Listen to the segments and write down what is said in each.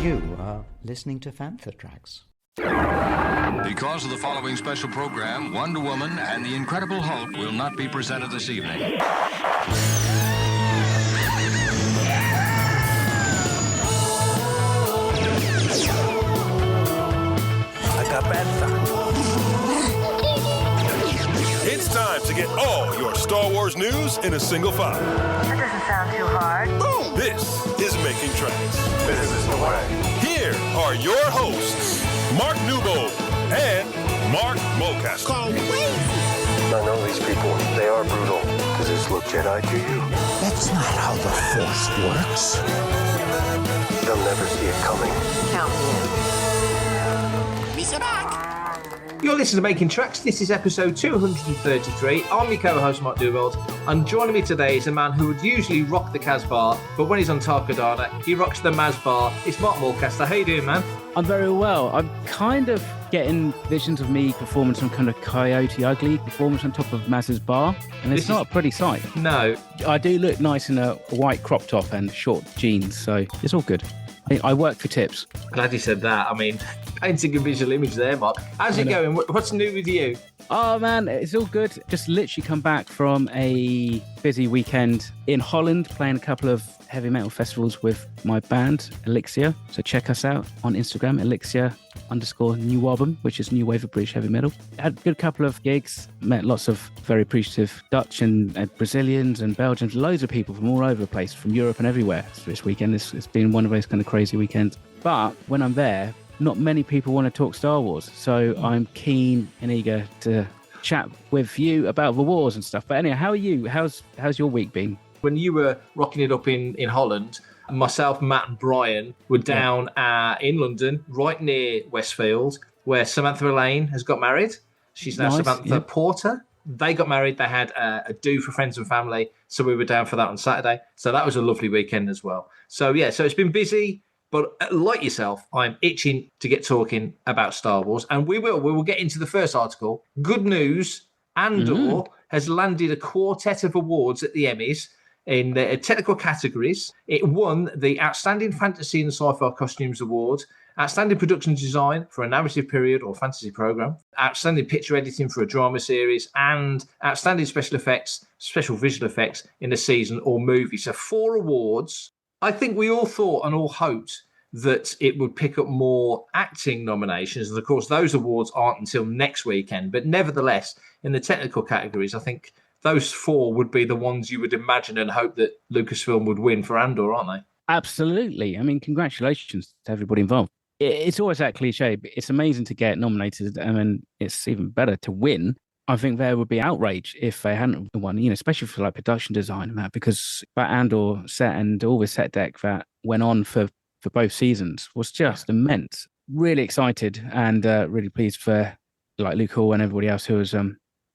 You are listening to Fantha Tracks. Because of the following special program, Wonder Woman and the Incredible Hulk will not be presented this evening. It's time to get all your Star Wars news in a single file. That doesn't sound too hard. This is Making Tracks. This is the way. Here are your hosts, Mark Newbold and Mark Mulcaster. I know these people. They are brutal. Does this look Jedi to you? That's not how the Force works. They'll never see it coming. Count me in. Mr. Back. You're listening to Making Tracks. This is episode 233. I'm your co-host, Mark Newbold, and joining me today is a man who would usually rock the Casbah, but when he's on Tarkadana, he rocks the Mazbar. It's Mark Mulcaster. How you doing, man? I'm very well. I'm kind of getting visions of me performing some kind of Coyote Ugly performance on top of Maz's bar, and it's not a pretty sight. No. I do look nice in a white crop top and short jeans, so it's all good. I work for tips. Glad you said that. I mean, painting a visual image there, Mark. How's it going? What's new with you? Oh, man, it's all good. Just literally come back from a busy weekend in Holland, playing a couple of heavy metal festivals with my band, Elixir. So check us out on Instagram, Elixir_new album, which is New Wave of British Heavy Metal. Had a good couple of gigs, met lots of very appreciative Dutch and Brazilians and Belgians, loads of people from all over the place, from Europe and everywhere. So this weekend, it's been one of those kind of crazy weekends. But when I'm there, not many people want to talk Star Wars. So I'm keen and eager to chat with you about the wars and stuff. But anyhow, how are you? How's your week been? When you were rocking it up in Holland, myself, Matt and Brian were down in London, right near Westfield, where Samantha Elaine has got married. She's now Samantha Porter. They got married. They had a do for friends and family. So we were down for that on Saturday. So that was a lovely weekend as well. So yeah, so it's been busy. But like yourself, I'm itching to get talking about Star Wars. And we will get into the first article. Good news, Andor has landed a quartet of awards at the Emmys in the technical categories. It won the Outstanding Fantasy and Sci-Fi Costumes Award, Outstanding Production Design for a Narrative Period or Fantasy Programme, Outstanding Picture Editing for a Drama Series, and Outstanding Special Effects, Special Visual Effects in a Season or Movie. So 4 awards. I think we all thought and all hoped that it would pick up more acting nominations. And of course, those awards aren't until next weekend. But nevertheless, in the technical categories, I think those 4 would be the ones you would imagine and hope that Lucasfilm would win for Andor, aren't they? Absolutely. I mean, congratulations to everybody involved. It's always that cliche, but it's amazing to get nominated. I mean, it's even better to win. I think there would be outrage if they hadn't won, especially for like production design and that, because that Andor set and all the set deck that went on for both seasons was just immense. Really excited and really pleased for like Luke Hall and everybody else who was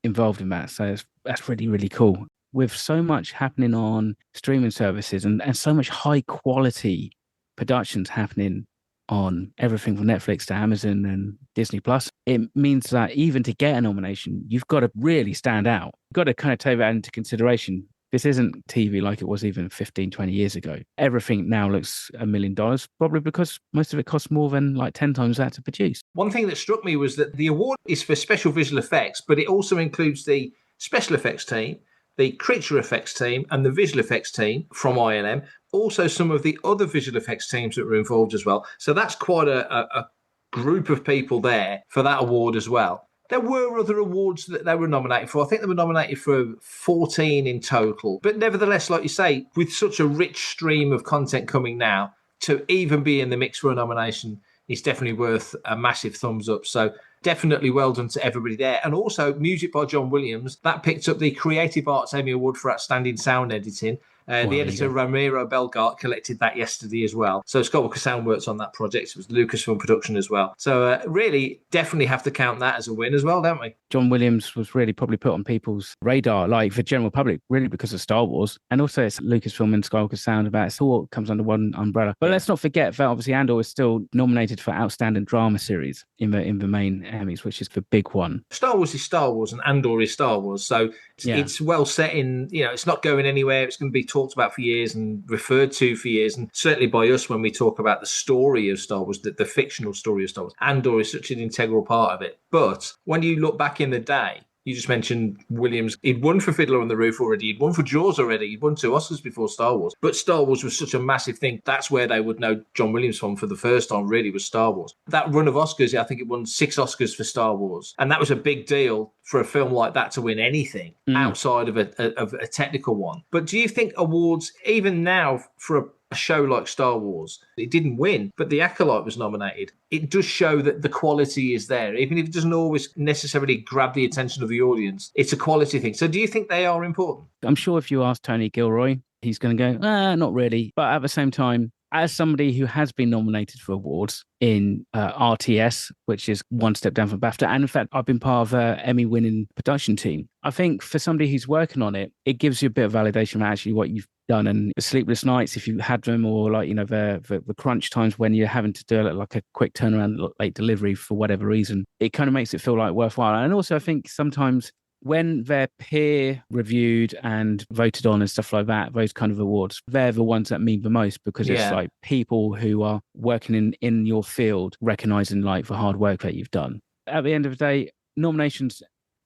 involved in that. So that's really, really cool. With so much happening on streaming services and so much high quality productions happening on everything from Netflix to Amazon and Disney Plus, it means that even to get a nomination, you've got to really stand out. You've got to kind of take that into consideration. This isn't TV like it was even 15, 20 years ago. Everything now looks $1 million, probably because most of it costs more than like 10 times that to produce. One thing that struck me was that the award is for special visual effects, but it also includes the special effects team, the creature effects team, and the visual effects team from ILM. Also, some of the other visual effects teams that were involved as well. So that's quite a group of people there for that award as well. There were other awards that they were nominated for. I think they were nominated for 14 in total. But nevertheless, like you say, with such a rich stream of content coming now, to even be in the mix for a nomination is definitely worth a massive thumbs up. So definitely well done to everybody there. And also, music by John Williams, that picked up the Creative Arts Emmy Award for Outstanding Sound Editing. The editor, Ramiro Belgart, collected that yesterday as well. So Skywalker Sound works on that project. It was Lucasfilm production as well. So really, definitely have to count that as a win as well, don't we? John Williams was really probably put on people's radar, like for general public, really because of Star Wars. And also it's Lucasfilm and Skywalker Sound about it all comes under one umbrella. But let's not forget that obviously Andor is still nominated for Outstanding Drama Series in the main Emmys, which is the big one. Star Wars is Star Wars and Andor is Star Wars. So it's well set in, it's not going anywhere. It's going to be talked about for years and referred to for years, and certainly by us when we talk about the story of Star Wars, the fictional story of Star Wars. Andor is such an integral part of it. But when you look back in the day, you just mentioned Williams. He'd won for Fiddler on the Roof already. He'd won for Jaws already. He'd won 2 Oscars before Star Wars. But Star Wars was such a massive thing. That's where they would know John Williams from for the first time, really, was Star Wars. That run of Oscars, I think it won 6 Oscars for Star Wars. And that was a big deal for a film like that to win anything outside of a technical one. But do you think awards, even now, for a show like Star Wars, it didn't win, but The Acolyte was nominated. It does show that the quality is there. Even if it doesn't always necessarily grab the attention of the audience, it's a quality thing. So do you think they are important? I'm sure if you ask Tony Gilroy, he's going to go, not really. But at the same time, as somebody who has been nominated for awards in RTS, which is one step down from BAFTA, and in fact, I've been part of an Emmy-winning production team, I think for somebody who's working on it, it gives you a bit of validation of actually what you've done. And the sleepless nights, if you had them, or like, you know, the crunch times when you're having to do like a quick turnaround, late delivery for whatever reason, it kind of makes it feel like worthwhile. And also, I think sometimes when they're peer reviewed and voted on and stuff like that, those kind of awards, they're the ones that mean the most, because it's like people who are working in your field recognizing like the hard work that you've done. At the end of the day, nominations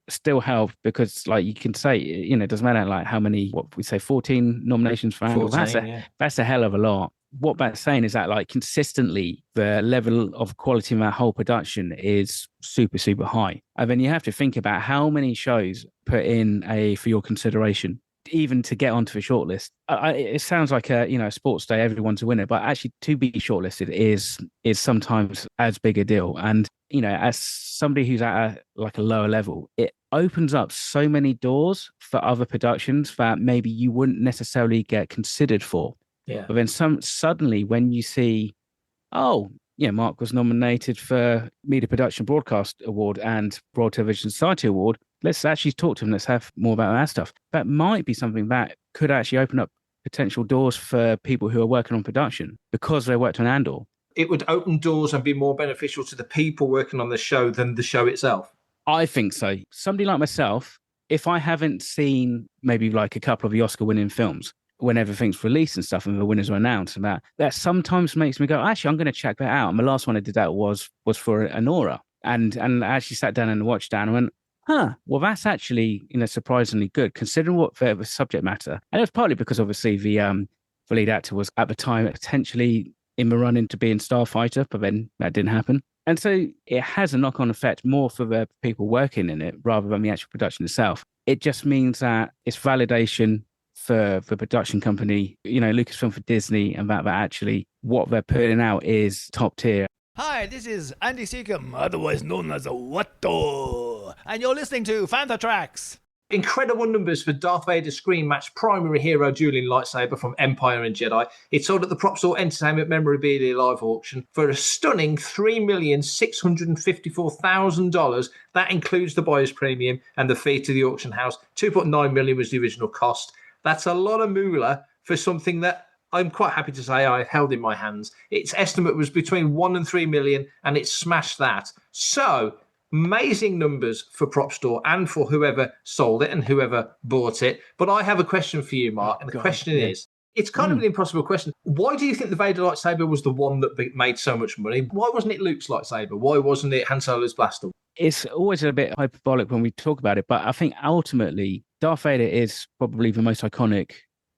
still help, because like you can say, you know, it doesn't matter like how many, what we say, 14 nominations for Andor. That's a hell of a lot. What that's saying is that like consistently the level of quality in that whole production is super, super high. And then you have to think about how many shows put in for your consideration, even to get onto the shortlist. It sounds like a sports day, everyone's a winner, but actually to be shortlisted is sometimes as big a deal. And you know, as somebody who's at a lower level, it opens up so many doors for other productions that maybe you wouldn't necessarily get considered for. Yeah. But then suddenly when you see, Mark was nominated for Media Production Broadcast Award and Royal Television Society Award, let's actually talk to him. Let's have more about that stuff. That might be something that could actually open up potential doors for people who are working on production because they worked on Andor. It would open doors and be more beneficial to the people working on the show than the show itself. I think so. Somebody like myself, if I haven't seen maybe like a couple of the Oscar-winning films, when everything's released and stuff and the winners are announced, and that sometimes makes me go, actually, I'm going to check that out. And the last one I did that was for Anora. And I actually sat down and watched that and went, well, that's actually, surprisingly good considering what the subject matter. And it was partly because obviously the lead actor was at the time potentially in the run into being Starfighter, but then that didn't happen. And so it has a knock-on effect more for the people working in it rather than the actual production itself. It just means that it's validation for the production company, Lucasfilm for Disney, and that actually what they're putting out is top tier. Hi, this is Andy Seacombe, otherwise known as Watto, and you're listening to Fantha Tracks. Incredible numbers for Darth Vader's screen match primary hero dueling lightsaber from Empire and Jedi. It sold at the Propstore Entertainment Memorabilia Live auction for a stunning $3,654,000. That includes the buyer's premium and the fee to the auction house. $2.9 million was the original cost. That's a lot of moolah for something that I'm quite happy to say I held in my hands. Its estimate was between 1 and 3 million, and it smashed that. So, amazing numbers for Propstore and for whoever sold it and whoever bought it. But I have a question for you, Mark, and the question is, it's kind of an impossible question. Why do you think the Vader lightsaber was the one that made so much money? Why wasn't it Luke's lightsaber? Why wasn't it Han Solo's blaster? It's always a bit hyperbolic when we talk about it, but I think ultimately Darth Vader is probably the most iconic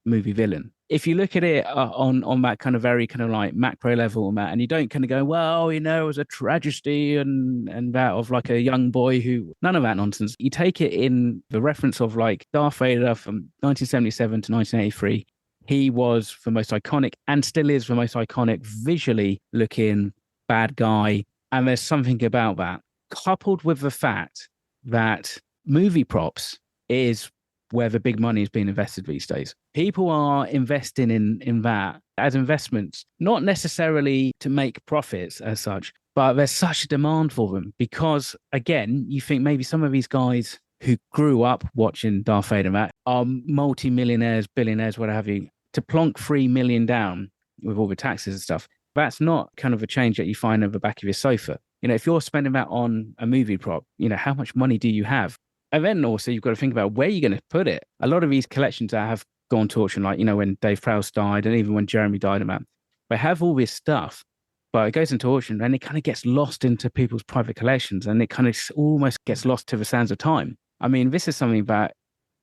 movie villain. If you look at it on that kind of very kind of like macro level, Matt, and you don't kind of go, well, it was a tragedy and that of like a young boy who, none of that nonsense. You take it in the reference of like Darth Vader from 1977 to 1983. He was the most iconic and still is the most iconic visually looking bad guy. And there's something about that, coupled with the fact that movie props is where the big money is being invested these days. People are investing in that as investments, not necessarily to make profits as such, but there's such a demand for them because, again, you think maybe some of these guys who grew up watching Darth Vader and that are multi-millionaires, billionaires, what have you, to plonk 3 million down with all the taxes and stuff, that's not kind of a change that you find over the back of your sofa. If you're spending that on a movie prop, how much money do you have? And then also you've got to think about where you're going to put it. A lot of these collections that have gone to auction, like, when Dave Prowse died and even when Jeremy died, and that. They have all this stuff, but it goes into auction and it kind of gets lost into people's private collections, and it kind of almost gets lost to the sands of time. I mean, this is something that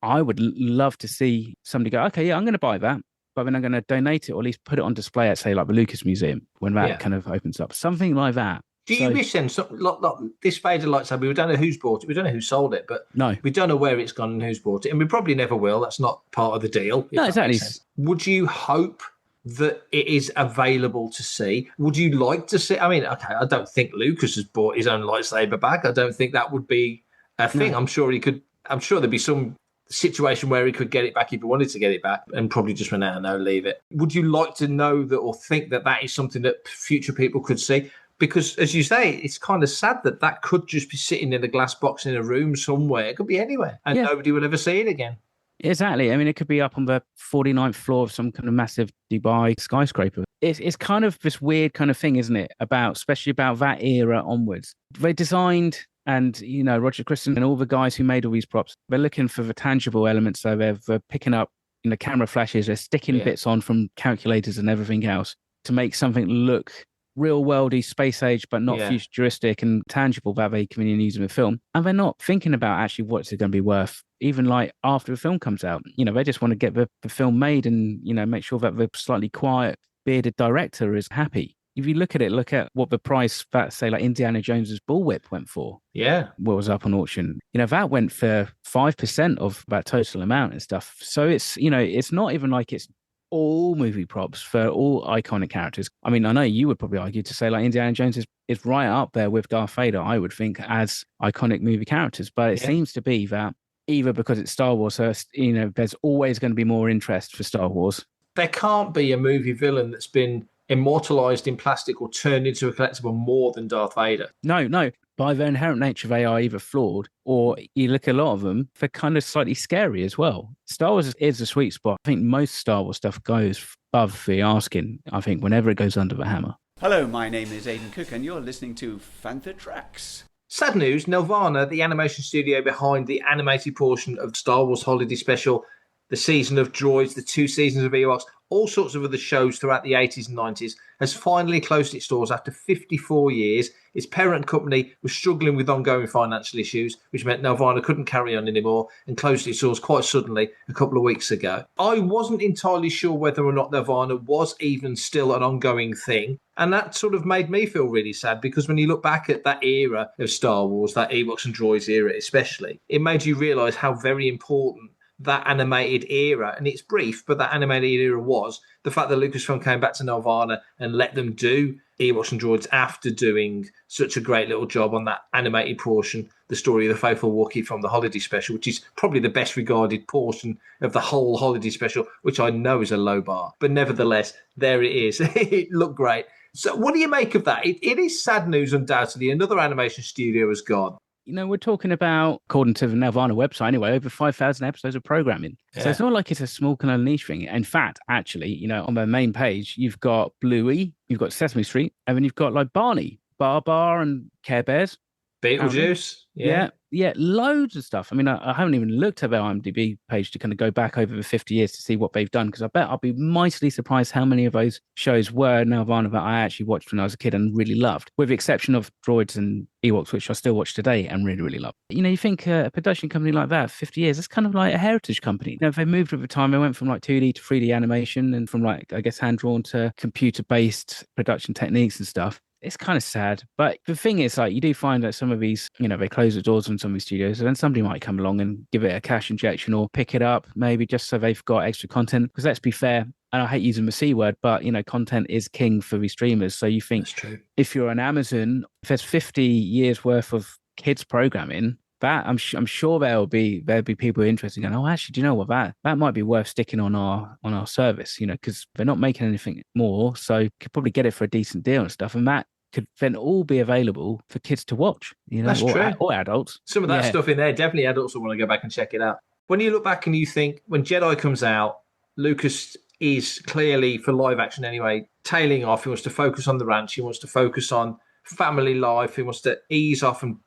I would love to see somebody go, okay, yeah, I'm going to buy that, but then I'm going to donate it or at least put it on display at, say, like the Lucas Museum when that kind of opens up. Something like that. Do you wish then, like this faded lightsaber, we don't know who's bought it, we don't know who sold it, but no, we don't know where it's gone and who's bought it, and we probably never will. That's not part of the deal. No, exactly. Would you hope that it is available to see? Would you like to see? I mean, okay, I don't think Lucas has bought his own lightsaber back. I don't think that would be a thing. No. I'm sure there'd be some situation where he could get it back if he wanted to get it back, and probably just went out and no, leave it. Would you like to know that, or think that that is something that future people could see? Because, as you say, it's kind of sad that could just be sitting in a glass box in a room somewhere. It could be anywhere, and nobody will ever see it again. Exactly. I mean, it could be up on the 49th floor of some kind of massive Dubai skyscraper. It's kind of this weird kind of thing, isn't it? Especially about that era onwards. They designed, and, Roger Christensen and all the guys who made all these props, they're looking for the tangible elements. So they're picking up, camera flashes, they're sticking bits on from calculators and everything else to make something look real worldy, space age, but not futuristic and tangible that they can use in the film. And they're not thinking about actually what's it going to be worth, even like after the film comes out. They just want to get the film made and, make sure that the slightly quiet, bearded director is happy. If you look at what the price that, say, like Indiana Jones's bullwhip went for. Yeah. What was up on auction. That went for 5% of that total amount and stuff. So it's, it's not even like it's all movie props for all iconic characters. I mean, I know you would probably argue to say like Indiana Jones is right up there with Darth Vader, I would think, as iconic movie characters. But it seems to be that either because it's Star Wars, so there's always going to be more interest for Star Wars. There can't be a movie villain that's been immortalized in plastic or turned into a collectible more than Darth Vader. No. By their inherent nature, they are either flawed, or you look at a lot of them, they're kind of slightly scary as well. Star Wars is a sweet spot. I think most Star Wars stuff goes above the asking, I think, whenever it goes under the hammer. Hello, my name is Aidan Cook, and you're listening to Fantha Tracks. Sad news, Nelvana, the animation studio behind the animated portion of Star Wars Holiday Special, the season of droids, the 2 seasons of Ewoks, all sorts of other shows throughout the 80s and 90s, has finally closed its doors after 54 years. Its parent company was struggling with ongoing financial issues, which meant Nelvana couldn't carry on anymore and closed its doors quite suddenly a couple of weeks ago. I wasn't entirely sure whether or not Nelvana was even still an ongoing thing, and that sort of made me feel really sad, because when you look back at that era of Star Wars, that Ewoks and Droids era especially, it made you realise how very important that animated era, and it's brief, but that animated era was. The fact that Lucasfilm came back to Nelvana and let them do Ewoks and Droids after doing such a great little job on that animated portion, the story of the faithful Wookiee from the Holiday Special, which is probably the best regarded portion of the whole Holiday Special, which I know is a low bar, but nevertheless, there it is. It looked great. So what do you make of that? It is sad news, undoubtedly. Another animation studio has gone. We're talking about, according to the Nelvana website anyway, over 5,000 episodes of programming. Yeah. So it's not like it's a small kind of niche thing. In fact, actually, on their main page, you've got Bluey, you've got Sesame Street, and then you've got like Barney, Bar and Care Bears. Beetlejuice. Yeah, loads of stuff. I mean, I haven't even looked at their IMDb page to kind of go back over the 50 years to see what they've done, because I bet I'll be mightily surprised how many of those shows were Nelvana that I actually watched when I was a kid and really loved, with the exception of Droids and Ewoks, which I still watch today and really, really love. You think a production company like that, 50 years, that's kind of like a heritage company. If they moved with the time, they went from like 2D to 3D animation and from like, I guess, hand-drawn to computer-based production techniques and stuff. It's kind of sad. But the thing is, like, you do find that some of these, they close the doors on some of these studios, and then somebody might come along and give it a cash injection or pick it up, maybe just so they've got extra content. Because let's be fair, and I hate using the C word, but, content is king for these streamers. So you think, if you're on Amazon, if there's 50 years worth of kids programming, that I'm sure there'll be people interested going, oh, actually, do you know what, that might be worth sticking on our service, because they're not making anything more, so you could probably get it for a decent deal and stuff, and that could then all be available for kids to watch, That's true. Or adults. Some of that stuff in there, definitely adults will want to go back and check it out. When you look back and you think, when Jedi comes out, Lucas is clearly, for live action anyway, tailing off. He wants to focus on the ranch. He wants to focus on family life. He wants to ease off and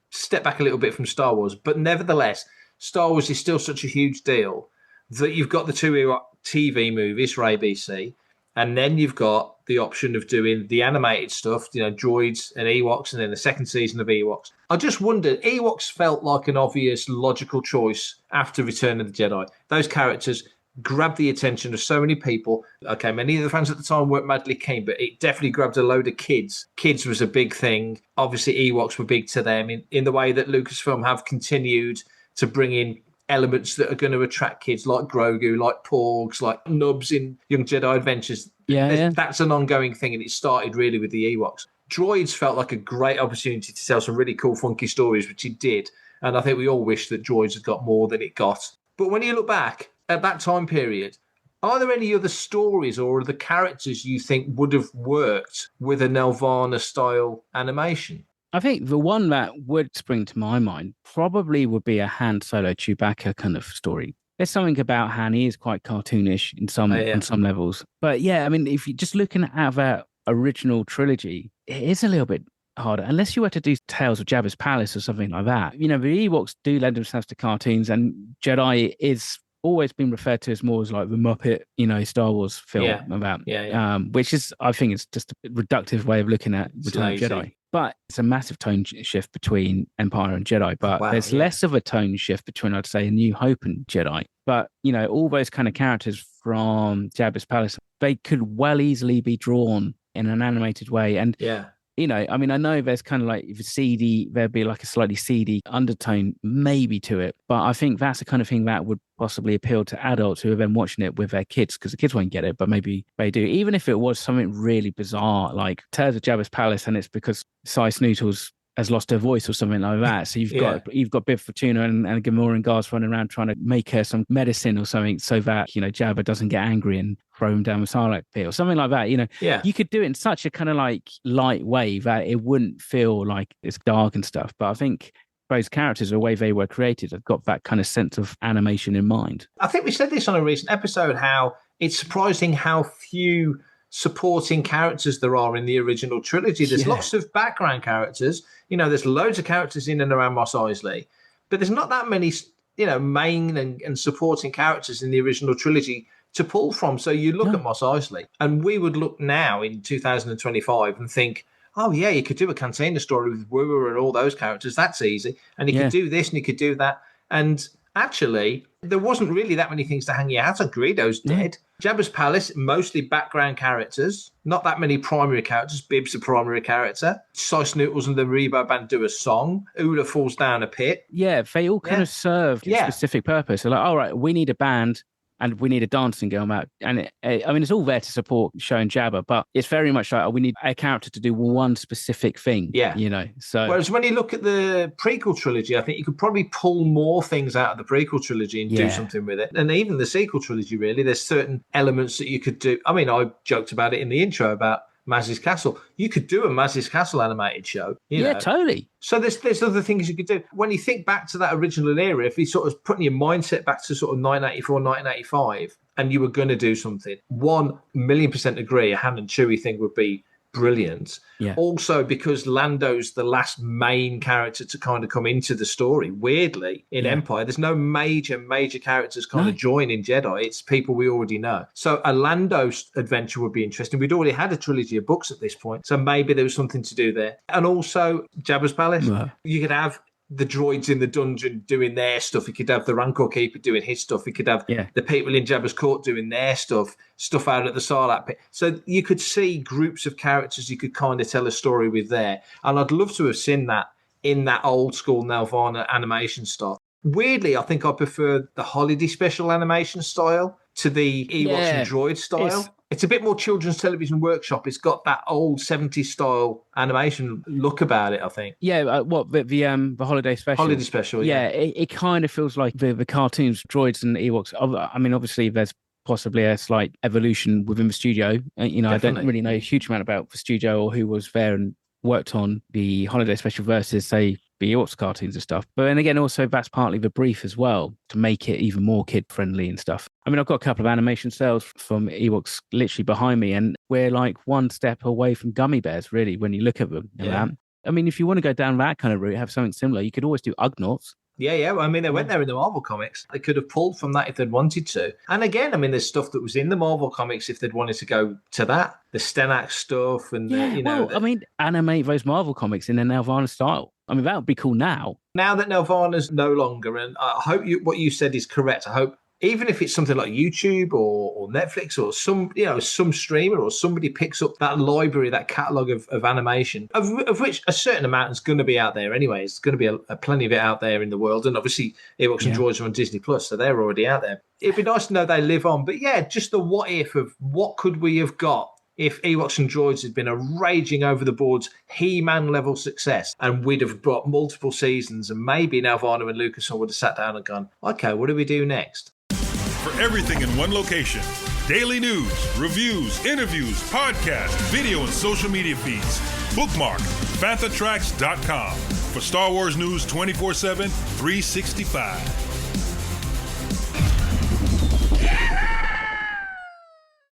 step back a little bit from Star Wars. But nevertheless, Star Wars is still such a huge deal that you've got the two Ewok TV movies for ABC, and then you've got the option of doing the animated stuff, droids and Ewoks, and then the second season of Ewoks. I just wondered, Ewoks felt like an obvious, logical choice after Return of the Jedi. Those characters grabbed the attention of so many people. Okay, many of the fans at the time weren't madly keen, but it definitely grabbed a load of kids. Kids was a big thing. Obviously, Ewoks were big to them in the way that Lucasfilm have continued to bring in elements that are going to attract kids, like Grogu, like Porgs, like Nubs in Young Jedi Adventures. That's an ongoing thing, and it started really with the Ewoks. Droids felt like a great opportunity to tell some really cool, funky stories, which it did. And I think we all wish that Droids had got more than it got. But when you look back at that time period, are there any other stories or other characters you think would have worked with a Nelvana style animation? I think the one that would spring to my mind probably would be a Han Solo Chewbacca kind of story. There's something about Han, he is quite cartoonish on some levels. But yeah, I mean, if you're just looking at that original trilogy, it is a little bit harder, unless you were to do Tales of Jabba's Palace or something like that. The Ewoks do lend themselves to cartoons, and Jedi is always been referred to as more as like the Muppet, Star Wars film about, which is, I think it's just a reductive way of looking at Return of the Jedi. But it's a massive tone shift between Empire and Jedi. But there's less of a tone shift between, I'd say, A New Hope and Jedi. But, all those kind of characters from Jabba's Palace, they could well easily be drawn in an animated way. And I know there's kind of like there'd be like a slightly seedy undertone maybe to it, but I think that's the kind of thing that would possibly appeal to adults who are then watching it with their kids, because the kids won't get it, but maybe they do. Even if it was something really bizarre, like Tales of Jabba's Palace, and it's because Cy Snootles has lost her voice or something like that. So you've got Bib Fortuna and Gamora and Gars running around trying to make her some medicine or something so that, Jabba doesn't get angry and throw him down the Sarlacc pit or something like that. You could do it in such a kind of like light way that it wouldn't feel like it's dark and stuff. But I think those characters, the way they were created, have got that kind of sense of animation in mind. I think we said this on a recent episode, how it's surprising how few supporting characters there are in the original trilogy. There's lots of background characters. There's loads of characters in and around Mos Eisley, but there's not that many, main and supporting characters in the original trilogy to pull from. So you look at Mos Eisley, and we would look now in 2025 and think, oh yeah, you could do a Cantina story with Wooer and all those characters. That's easy. And you could do this and you could do that. And actually, there wasn't really that many things to hang your hat on. Greedo's dead. Jabba's Palace, mostly background characters. Not that many primary characters. Bib's a primary character. Cy Snootles and the Rebo Band do a song. Ula falls down a pit. Yeah, they all kind of serve a specific purpose. They're like, all right, we need a band and we need a dancing girl out. And it's all there to support showing Jabba, but it's very much like, we need a character to do one specific thing. Yeah. So whereas when you look at the prequel trilogy, I think you could probably pull more things out of the prequel trilogy and do something with it. And even the sequel trilogy, really, there's certain elements that you could do. I mean, I joked about it in the intro about Maz's Castle. You could do a Maz's Castle animated show. You know? Totally. So there's other things you could do. When you think back to that original era, if you sort of putting your mindset back to sort of 1984, 1985, and you were going to do something, 1,000,000% agree, a Han and Chewie thing would be brilliant. Yeah. Also, because Lando's the last main character to kind of come into the story, weirdly, in Empire, there's no major characters kind of join in Jedi. It's people we already know. So a Lando adventure would be interesting. We'd already had a trilogy of books at this point, so maybe there was something to do there. And also Jabba's Palace. You could have the droids in the dungeon doing their stuff. You could have the Rancor Keeper doing his stuff. You could have the people in Jabba's court doing their stuff out at the Sarlacc pit. So you could see groups of characters you could kind of tell a story with there. And I'd love to have seen that in that old school Nelvana animation style. Weirdly, I think I prefer the holiday special animation style to the Ewoks and droid style. It's a bit more children's television workshop. It's got that old 70s style animation look about it, I think. Yeah, the holiday special? Holiday special, yeah. It kind of feels like the cartoons, droids and Ewoks. I mean, obviously, there's possibly a slight evolution within the studio. I don't really know a huge amount about the studio or who was there and worked on the holiday special versus, say, the Ewoks cartoons and stuff. But then again, also that's partly the brief as well, to make it even more kid friendly and stuff. I mean, I've got a couple of animation cells from Ewoks literally behind me, and we're like one step away from gummy bears, really, when you look at them. I mean, if you want to go down that kind of route, have something similar, you could always do Ugnaughts. Yeah. Well, I mean, they went there in the Marvel comics. They could have pulled from that if they'd wanted to. And again, I mean, there's stuff that was in the Marvel comics if they'd wanted to go to that. The Stenak stuff and, I mean, animate those Marvel comics in a Nelvana style. I mean, that would be cool now. Now that Nelvana's no longer, and I hope what you said is correct. I hope even if it's something like YouTube or Netflix or some streamer or somebody picks up that library, that catalogue of animation, of which a certain amount is going to be out there anyway. There's going to be a plenty of it out there in the world. And obviously, Ewoks and Droids are on Disney Plus, so they're already out there. It'd be nice to know they live on. But yeah, just the what if of what could we have got if Ewoks and Droids had been a raging over the boards He-Man level success, and we'd have brought multiple seasons, and maybe Nelvana and Lucasfilm would have sat down and gone, okay, what do we do next? For everything in one location, daily news, reviews, interviews, podcasts, video and social media feeds, bookmark FanthaTracks.com for Star Wars news 24/7, 365.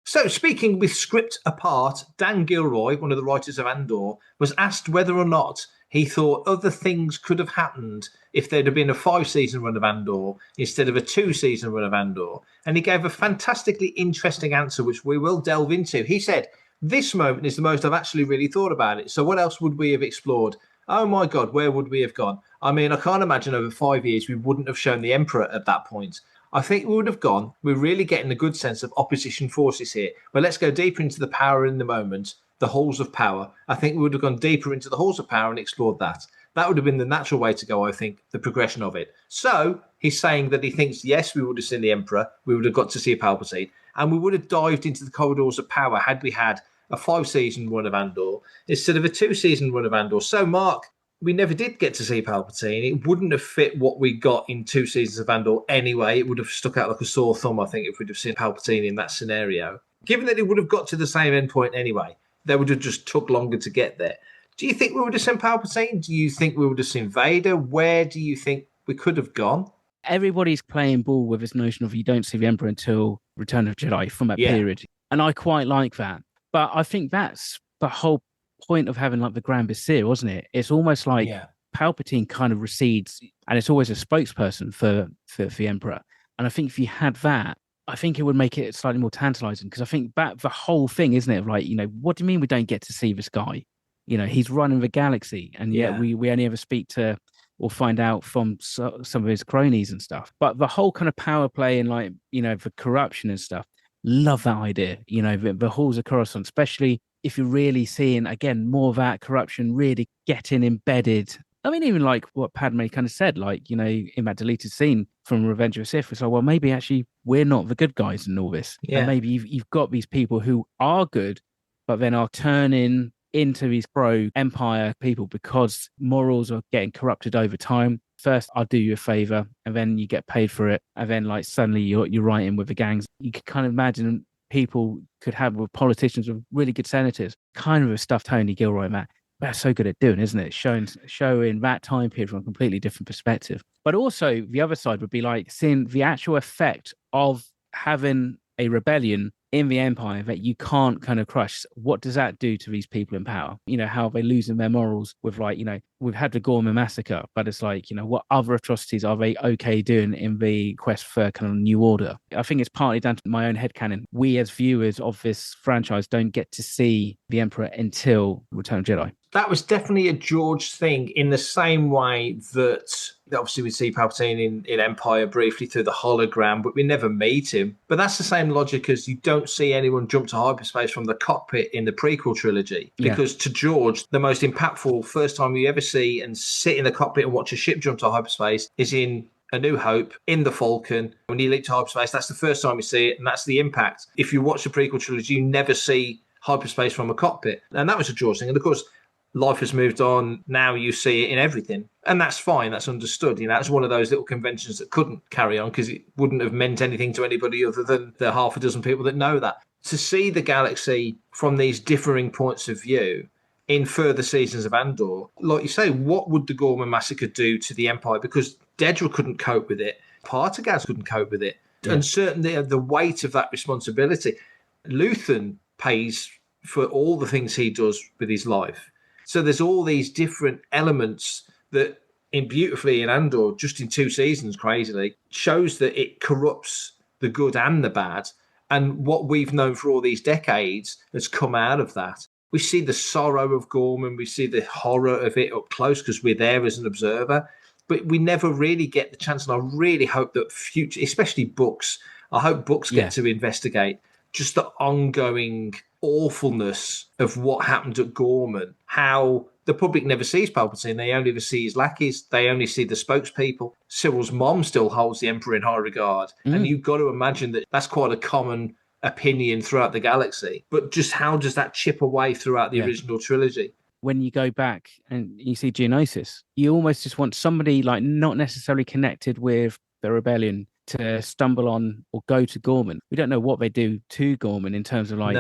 So, speaking with script apart, Dan Gilroy, one of the writers of Andor, was asked whether or not he thought other things could have happened if there'd have been a 5-season run of Andor instead of a 2-season run of Andor. And he gave a fantastically interesting answer, which we will delve into. He said, "This moment is the most I've actually really thought about it. So what else would we have explored? Oh my God, where would we have gone? I mean, I can't imagine over 5 years we wouldn't have shown the Emperor at that point. I think we would have gone, we're really getting a good sense of opposition forces here. But let's go deeper into the power in the moment, the halls of power. I think we would have gone deeper into the halls of power and explored that. That would have been the natural way to go, I think, the progression of it." So he's saying that he thinks, yes, we would have seen the Emperor, we would have got to see Palpatine, and we would have dived into the corridors of power had we had a 5-season run of Andor instead of a 2-season run of Andor. So, Mark, we never did get to see Palpatine. It wouldn't have fit what we got in 2 seasons of Andor anyway. It would have stuck out like a sore thumb, I think, if we'd have seen Palpatine in that scenario. Given that it would have got to the same endpoint anyway, they would have just took longer to get there. Do you think we would have seen Palpatine? Do you think we would have seen Vader? Where do you think we could have gone? Everybody's playing ball with this notion of you don't see the Emperor until Return of the Jedi from that period. And I quite like that. But I think that's the whole point of having like the Grand Vizier, wasn't it? It's almost like Palpatine kind of recedes and it's always a spokesperson for the Emperor. And I think if you had that, I think it would make it slightly more tantalizing, because I think that the whole thing, isn't it? Like, what do you mean we don't get to see this guy? He's running the galaxy, and yet we only ever speak to or find out from some of his cronies and stuff. But the whole kind of power play and like, the corruption and stuff, love that idea. The halls of Coruscant, especially if you're really seeing, again, more of that corruption really getting embedded. I mean, even like what Padme kind of said, like, in that deleted scene from Revenge of the Sith, it's like, well, maybe actually we're not the good guys in all this. Yeah. And maybe you've got these people who are good, but then are turning into these pro-Empire people because morals are getting corrupted over time. First, I'll do you a favor, and then you get paid for it. And then like suddenly you're right in with the gangs. You could kind of imagine people could have with politicians with really good senators, kind of the stuff Tony Gilroy and that. They're so good at doing, isn't it? Showing that time period from a completely different perspective. But also the other side would be like seeing the actual effect of having a rebellion in the Empire that you can't kind of crush. What does that do to these people in power? How are they losing their morals with like, we've had the Gorman massacre, but it's like, what other atrocities are they okay doing in the quest for kind of new order? I think it's partly down to my own headcanon. We as viewers of this franchise don't get to see the Emperor until Return of the Jedi. That was definitely a George thing, in the same way that obviously we see Palpatine in Empire briefly through the hologram, but we never meet him. But that's the same logic as you don't see anyone jump to hyperspace from the cockpit in the prequel trilogy. Because to George, the most impactful first time you ever see and sit in the cockpit and watch a ship jump to hyperspace is in A New Hope, in the Falcon. When you leap to hyperspace, that's the first time you see it, and that's the impact. If you watch the prequel trilogy, you never see hyperspace from a cockpit. And that was a George thing. And of course, life has moved on. Now you see it in everything. And that's fine. That's understood. That's one of those little conventions that couldn't carry on because it wouldn't have meant anything to anybody other than the half a dozen people that know that. To see the galaxy from these differing points of view in further seasons of Andor, like you say, what would the Gorman massacre do to the Empire? Because Dedra couldn't cope with it. Partagaz couldn't cope with it. Yeah. And certainly the weight of that responsibility. Luthen pays for all the things he does with his life. So there's all these different elements that in beautifully in Andor, just in 2 seasons, crazily, shows that it corrupts the good and the bad. And what we've known for all these decades has come out of that. We see the sorrow of Gorman, we see the horror of it up close because we're there as an observer, but we never really get the chance. And I really hope that future, especially books, I hope books get to investigate just the ongoing awfulness of what happened at Gorman, how the public never sees Palpatine. They only ever see his lackeys. They only see the spokespeople. Cyril's mom still holds the Emperor in high regard. And you've got to imagine that that's quite a common opinion throughout the galaxy. But just how does that chip away throughout the original trilogy? When you go back and you see Geonosis, you almost just want somebody like not necessarily connected with the rebellion to stumble on or go to Gorman. We don't know what they do to Gorman in terms of like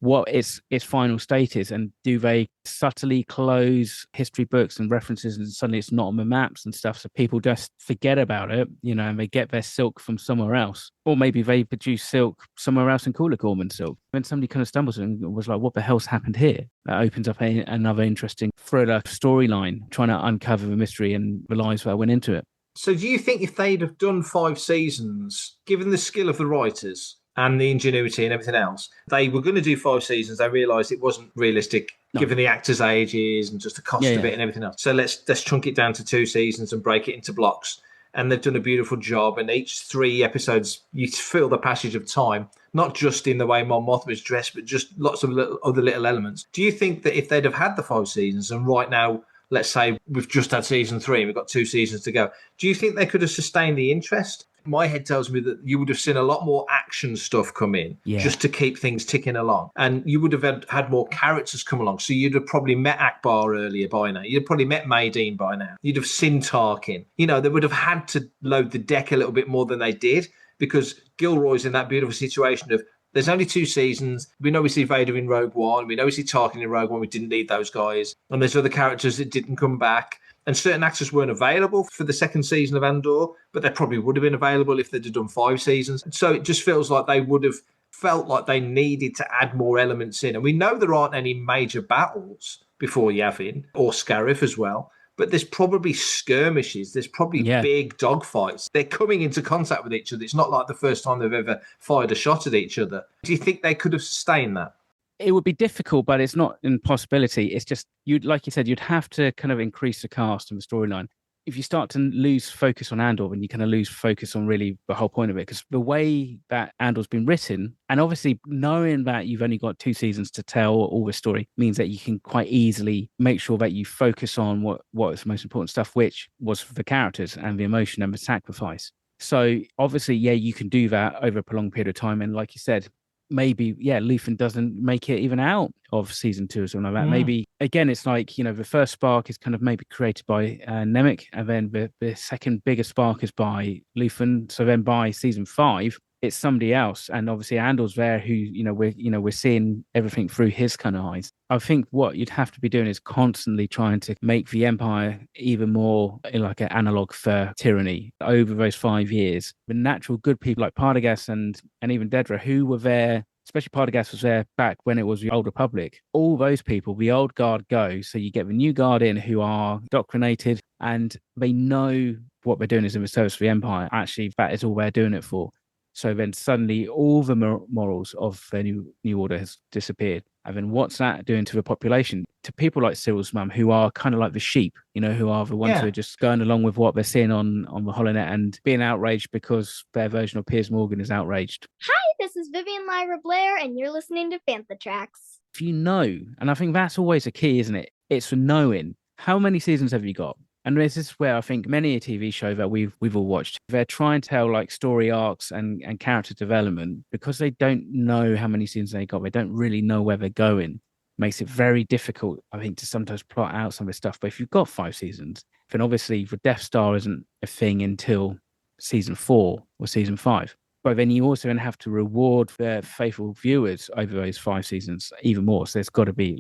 what its final state is, and do they subtly close history books and references and suddenly it's not on the maps and stuff, so people just forget about it, and they get their silk from somewhere else, or maybe they produce silk somewhere else and call it Gorman silk. When somebody kind of stumbles and was like, what the hell's happened here? That opens up another interesting thriller storyline, trying to uncover the mystery and the lies that went into it. So do you think if they'd have done 5 seasons, given the skill of the writers and the ingenuity and everything else, they were going to do 5 seasons, they realised it wasn't realistic given the actors' ages and just the cost of it and everything else. So let's chunk it down to 2 seasons and break it into blocks. And they've done a beautiful job. And each 3 episodes, you feel the passage of time, not just in the way Mon Mothma's dressed, but just lots of other little elements. Do you think that if they'd have had the 5 seasons and right now, let's say we've just had season 3 and we've got 2 seasons to go, do you think they could have sustained the interest? My head tells me that you would have seen a lot more action stuff come in just to keep things ticking along. And you would have had more characters come along. So you'd have probably met Akbar earlier by now. You'd have probably met Maydeen by now. You'd have seen Tarkin. They would have had to load the deck a little bit more than they did, because Gilroy's in that beautiful situation of there's only 2 seasons. We know we see Vader in Rogue One. We know we see Tarkin in Rogue One. We didn't need those guys. And there's other characters that didn't come back. And certain actors weren't available for the 2nd season of Andor, but they probably would have been available if they'd have done 5 seasons. And so it just feels like they would have felt like they needed to add more elements in. And we know there aren't any major battles before Yavin or Scarif as well. But there's probably skirmishes. There's probably big dogfights. They're coming into contact with each other. It's not like the first time they've ever fired a shot at each other. Do you think they could have sustained that? It would be difficult, but it's not an impossibility. It's just, like you said, you'd have to kind of increase the cast and the storyline. If you start to lose focus on Andor, then you kind of lose focus on really the whole point of it. Because the way that Andor's been written, and obviously knowing that you've only got 2 seasons to tell all the story, means that you can quite easily make sure that you focus on what is the most important stuff, which was the characters and the emotion and the sacrifice. So obviously, you can do that over a prolonged period of time. And like you said, maybe, Luthen doesn't make it even out of season 2 or something like that. Maybe, again, it's like, the first spark is kind of maybe created by Nemec, and then the second biggest spark is by Luthen. So then by season 5, it's somebody else. And obviously Andor's there who, we're seeing everything through his kind of eyes. I think what you'd have to be doing is constantly trying to make the Empire even more like an analog for tyranny over those 5 years. The natural good people like Partagas and even Dedra, who were there, especially Partagas was there back when it was the Old Republic. All those people, the old guard go, so you get the new guard in who are indoctrinated and they know what they're doing is in the service of the Empire. Actually, that is all they're doing it for. So then suddenly all the morals of the new order has disappeared. And then what's that doing to the population? To people like Cyril's mum, who are kind of like the sheep, who are the ones who are just going along with what they're seeing on the holonet and being outraged because their version of Piers Morgan is outraged. Hi, this is Vivian Lyra Blair, and you're listening to Fantha Tracks. If you know, and I think that's always a key, isn't it? It's for knowing. How many seasons have you got? And this is where I think many a TV show that we've all watched, they're trying to tell like story arcs and character development because they don't know how many seasons they got. They don't really know where they're going. Makes it very difficult, I think, to sometimes plot out some of this stuff. But if you've got 5 seasons, then obviously the Death Star isn't a thing until season 4 or season 5. But then you also have to reward the faithful viewers over those 5 seasons even more. So it's got to be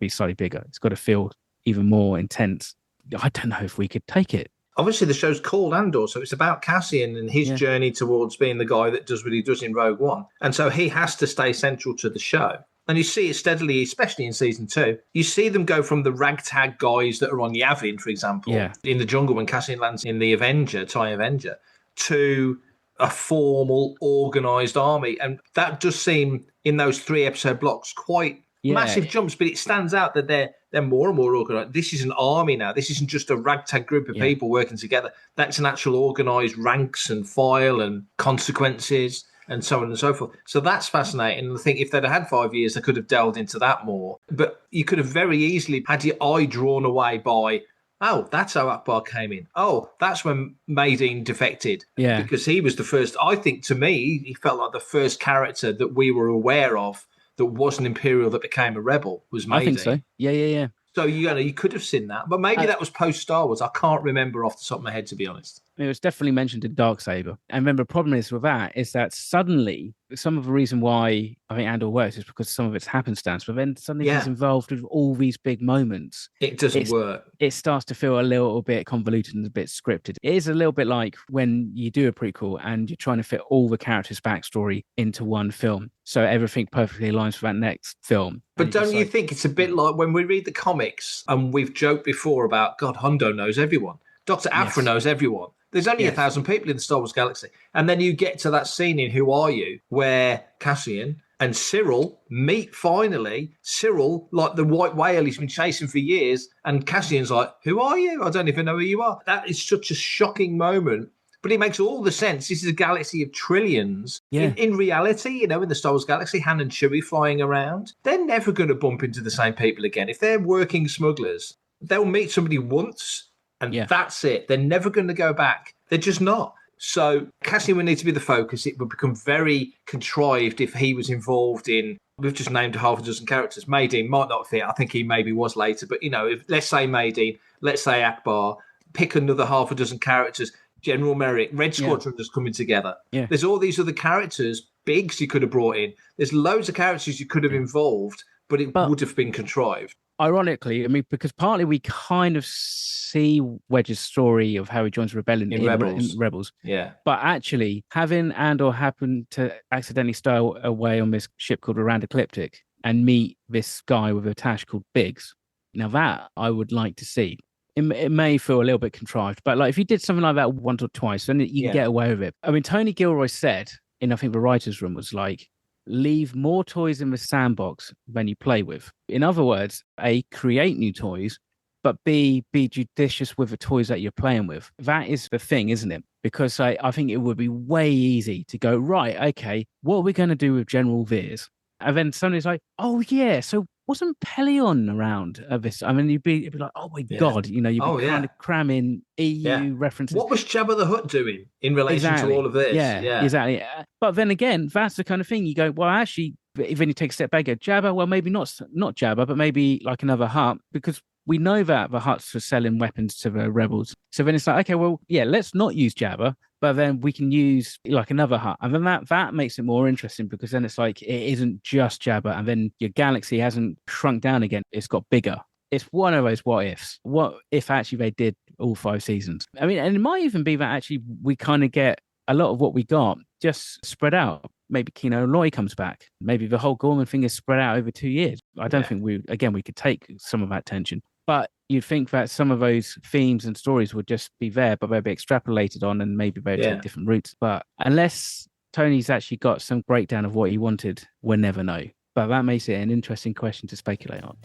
slightly bigger. It's got to feel even more intense. I don't know if we could take it. Obviously, the show's called Andor, so it's about Cassian and his journey towards being the guy that does what he does in Rogue One. And so he has to stay central to the show. And you see it steadily, especially in season 2. You see them go from the ragtag guys that are on Yavin, for example, in the jungle when Cassian lands in the TIE Avenger, to a formal, organised army. And that does seem, in those 3-episode blocks, quite massive jumps, but it stands out that they're more and more organised. This is an army now. This isn't just a ragtag group of people working together. That's an actual organised ranks and file and consequences, and so on and so forth. So that's fascinating. And I think if they'd had 5 years, they could have delved into that more. But you could have very easily had your eye drawn away by, oh, that's how Akbar came in. Oh, that's when Maydeen defected. Yeah. Because he was the first, I think, to me, he felt like the first character that we were aware of that wasn't Imperial that became a rebel was Maydeen. I think so. Yeah. So, you could have seen that. But maybe that was post-Star Wars. I can't remember off the top of my head, to be honest. It was definitely mentioned in Darksaber. And remember, the problem is with that is that suddenly, some of the reason why I think Andor works is because some of it's happenstance, but then suddenly he's involved with all these big moments. It doesn't work. It starts to feel a little bit convoluted and a bit scripted. It is a little bit like when you do a prequel and you're trying to fit all the characters' backstory into one film. So everything perfectly aligns for that next film. But don't you think it's a bit like when we read the comics, and we've joked before about, God, Hondo knows everyone. Dr. Aphra knows everyone. There's only 1,000 people in the Star Wars galaxy. And then you get to that scene in Who Are You, where Cassian and Cyril meet finally. Cyril, like the white whale he's been chasing for years, and Cassian's like, who are you? I don't even know who you are. That is such a shocking moment. But it makes all the sense. This is a galaxy of trillions. Yeah. In reality, in the Star Wars galaxy, Han and Chewie flying around, they're never going to bump into the same people again. If they're working smugglers, they'll meet somebody once, and that's it. They're never going to go back. They're just not. So Cassian would need to be the focus. It would become very contrived if he was involved in, we've just named half a dozen characters. Maydeen might not fit. I think he maybe was later. But, if let's say Maydeen, let's say Akbar, pick another half a dozen characters. General Merrick, Red Squadron just coming together. Yeah. There's all these other characters, Biggs you could have brought in. There's loads of characters you could have involved, but it would have been contrived. Ironically, because partly we kind of see Wedge's story of how he joins Rebellion in Rebels. Yeah. But actually, having Andor happen to accidentally stow away on this ship called Rand Ecliptic and meet this guy with a tash called Biggs, now that I would like to see. It may feel a little bit contrived, but if you did something like that once or twice, then you can get away with it. I mean, Tony Gilroy said in, I think, the writer's room was like, leave more toys in the sandbox than you play with. In other words, A, create new toys, but B, be judicious with the toys that you're playing with. That is the thing, isn't it? Because I think it would be way easy to go, right, okay, what are we going to do with General Veers? And then somebody's like, oh, yeah, so wasn't Pelion around this? I mean, you'd be like, oh my God, you'd be kind of cramming EU references. What was Jabba the Hutt doing in relation to all of this? Yeah, exactly. But then again, that's the kind of thing you go, well, actually, when you take a step back, Jabba, well, maybe not Jabba, but maybe like another Hutt, because we know that the Hutts are selling weapons to the rebels. So then it's like, okay, well, yeah, let's not use Jabba, but then we can use like another Hutt. And then that makes it more interesting, because then it's like, it isn't just Jabba. And then your galaxy hasn't shrunk down again. It's got bigger. It's one of those what ifs. What if actually they did all 5 seasons? I mean, and it might even be that actually we kind of get a lot of what we got just spread out. Maybe Kino Loy comes back. Maybe the whole Gorman thing is spread out over 2 years. I don't think we could take some of that tension. But you'd think that some of those themes and stories would just be there, but they'd be extrapolated on, and maybe they'd take different routes. But unless Tony's actually got some breakdown of what he wanted, we'll never know. But that makes it an interesting question to speculate on.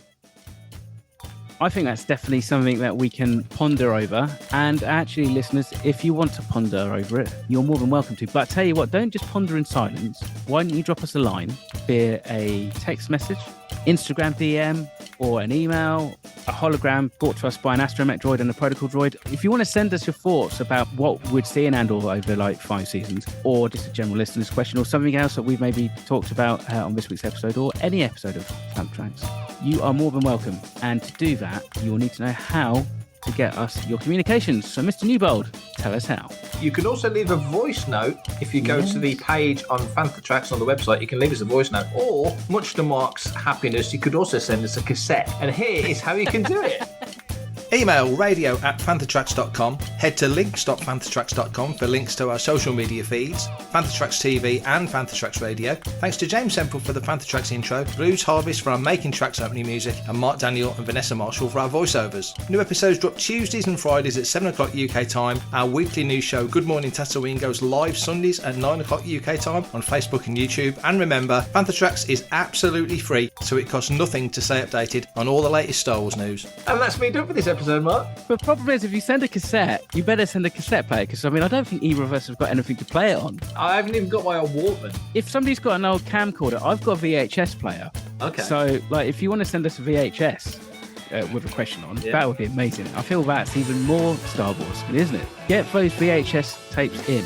I think that's definitely something that we can ponder over. And actually, listeners, if you want to ponder over it, you're more than welcome to. But I tell you what, don't just ponder in silence. Why don't you drop us a line, via a text message, Instagram DM, or an email, a hologram brought to us by an astromech droid and a protocol droid. If you want to send us your thoughts about what we'd see in Andor over 5 seasons, or just a general listener's question, or something else that we've maybe talked about on this week's episode, or any episode of Fantha Tracks, you are more than welcome. And to do that, you'll need to know how to get us your communications. So, Mr. Newbold, tell us how. You can also leave a voice note if you go to the page on Fantha Tracks on the website. You can leave us a voice note, or much to Mark's happiness, you could also send us a cassette. And here is how you can do it. Email radio@fanthatracks.com. Head to links.fanthatracks.com for links to our social media feeds, Fantha Tracks TV and Fantha Tracks Radio. Thanks to James Semple for the Fantha Tracks intro, Blues Harvest for our Making Tracks opening music, and Mark Daniel and Vanessa Marshall for our voiceovers. New episodes drop Tuesdays and Fridays at 7 o'clock UK time. Our weekly news show Good Morning Tatooine goes live Sundays at 9 o'clock UK time on Facebook and YouTube. And remember, Fantha Tracks is absolutely free, so it costs nothing to stay updated on all the latest Star Wars news. And that's me done for this episode, Mark. The problem is, if you send a cassette, you better send a cassette player, because I don't think either of us have got anything to play it on. I haven't even got my old Walkman. If somebody's got an old camcorder, I've got a VHS player. Okay. So, if you want to send us a VHS with a question on, that would be amazing. I feel that's even more Star Wars, isn't it? Get those VHS tapes in.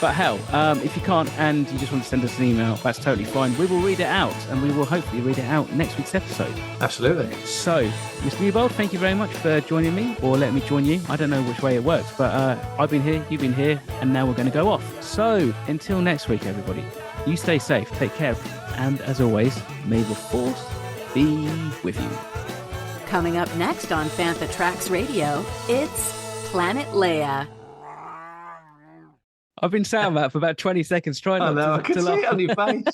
But hell, if you can't and you just want to send us an email, that's totally fine. We will read it out, and we will hopefully read it out next week's episode. Absolutely. So, Mr. Newbold, thank you very much for joining me, or letting me join you. I don't know which way it works, but I've been here, you've been here, and now we're going to go off. So, until next week, everybody, you stay safe, take care, and as always, may the Force be with you. Coming up next on Fantha Tracks Radio, it's Planet Leia. I've been saying that for about 20 seconds trying to laugh. I can see it on your face.